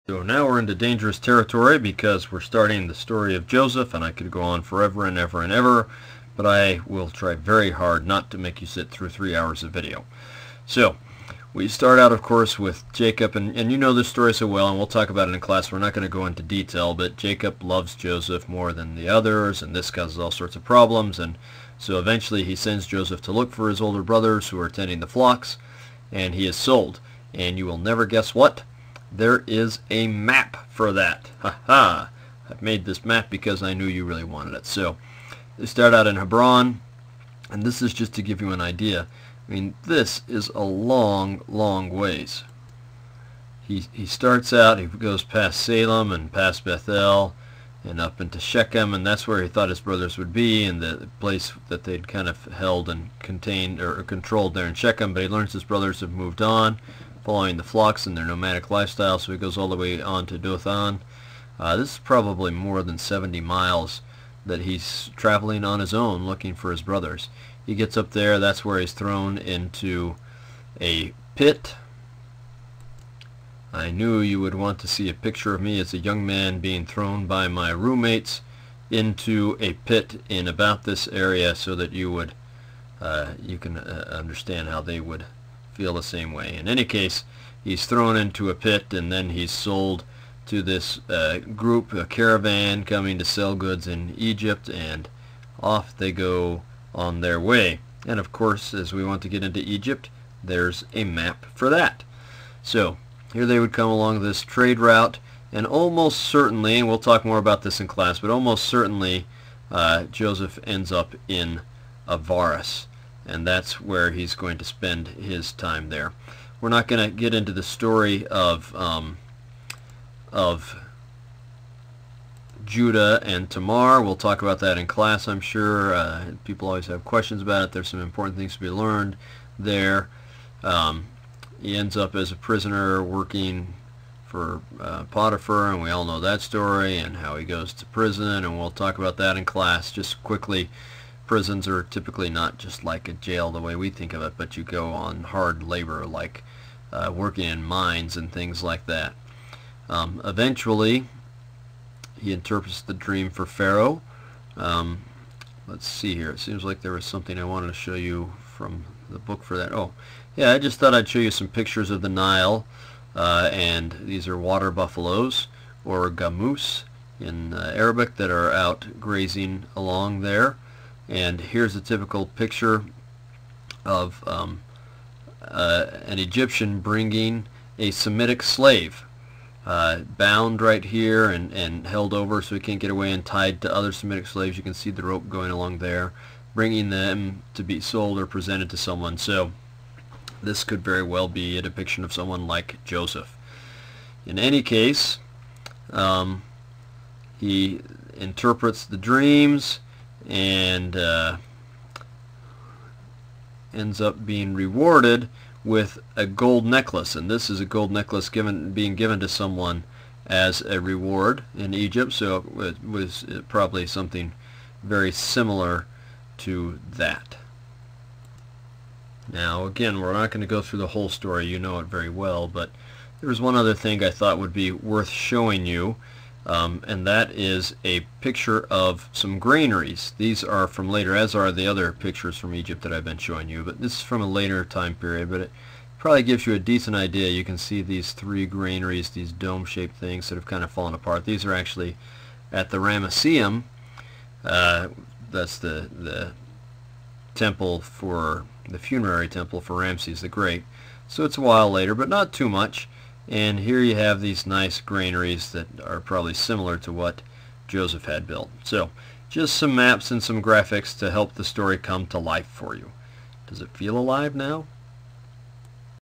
So now we're into dangerous territory because we're starting the story of Joseph, and I could go on forever and ever and ever, but I will try very hard not to make you sit through 3 hours of video. So we start out, of course, with Jacob, and you know this story so well, and we'll talk about it in class. We're not going to go into detail, but Jacob loves Joseph more than the others, and this causes all sorts of problems, and so eventually he sends Joseph to look for his older brothers who are tending the flocks, and he is sold. And you will never guess what? There is a map for that. Ha ha! I've made this map because I knew you really wanted it. So they start out in Hebron, and this is just to give you an idea. I mean, this is a long, long ways. He starts out, he goes past Salem and past Bethel and up into Shechem, and that's where he thought his brothers would be, and the place that they'd kind of held and contained or controlled there in Shechem. But he learns his brothers have moved on, following the flocks and their nomadic lifestyle, so he goes all the way on to Dothan. This is probably more than 70 miles that he's traveling on his own looking for his brothers. He gets up there, that's where he's thrown into a pit. I knew you would want to see a picture of me as a young man being thrown by my roommates into a pit in about this area, so that you would you can understand how they would feel the same way. In any case, he's thrown into a pit, and then he's sold to this group, a caravan coming to sell goods in Egypt, and off they go on their way. And of course, as we want to get into Egypt, there's a map for that. So here they would come along this trade route, and almost certainly, and we'll talk more about this in class, but almost certainly Joseph ends up in Avaris, and that's where he's going to spend his time there. We're not going to get into the story of Judah and Tamar. We'll talk about that in class, I'm sure. People always have questions about it. There's some important things to be learned there. He ends up as a prisoner working for Potiphar, and we all know that story, and how he goes to prison, and we'll talk about that in class. Just quickly, prisons are typically not just like a jail the way we think of it, but you go on hard labor, like working in mines and things like that. Eventually, he interprets the dream for Pharaoh. Let's see here. It seems like there was something I wanted to show you from the book for that. Oh, yeah, I just thought I'd show you some pictures of the Nile, and these are water buffaloes, or gamoose in Arabic, that are out grazing along there. And here's a typical picture of an Egyptian bringing a Semitic slave, bound right here and held over so he can't get away, and tied to other Semitic slaves. You can see the rope going along there, bringing them to be sold or presented to someone. So this could very well be a depiction of someone like Joseph. In any case, he interprets the dreams and ends up being rewarded with a gold necklace, and this is a gold necklace being given to someone as a reward in Egypt, so it was probably something very similar to that. Now again, we're not going to go through the whole story, you know it very well, but there was one other thing I thought would be worth showing you, and that is a picture of some granaries. These are from later, as are the other pictures from Egypt that I've been showing you, but this is from a later time period, but it probably gives you a decent idea. You can see these 3 granaries, these dome-shaped things that have kind of fallen apart. These are actually at the Ramesseum. That's the temple for the funerary temple for Ramses the Great. So it's a while later, but not too much. And here you have these nice granaries that are probably similar to what Joseph had built. So just some maps and some graphics to help the story come to life for you. Does it feel alive now?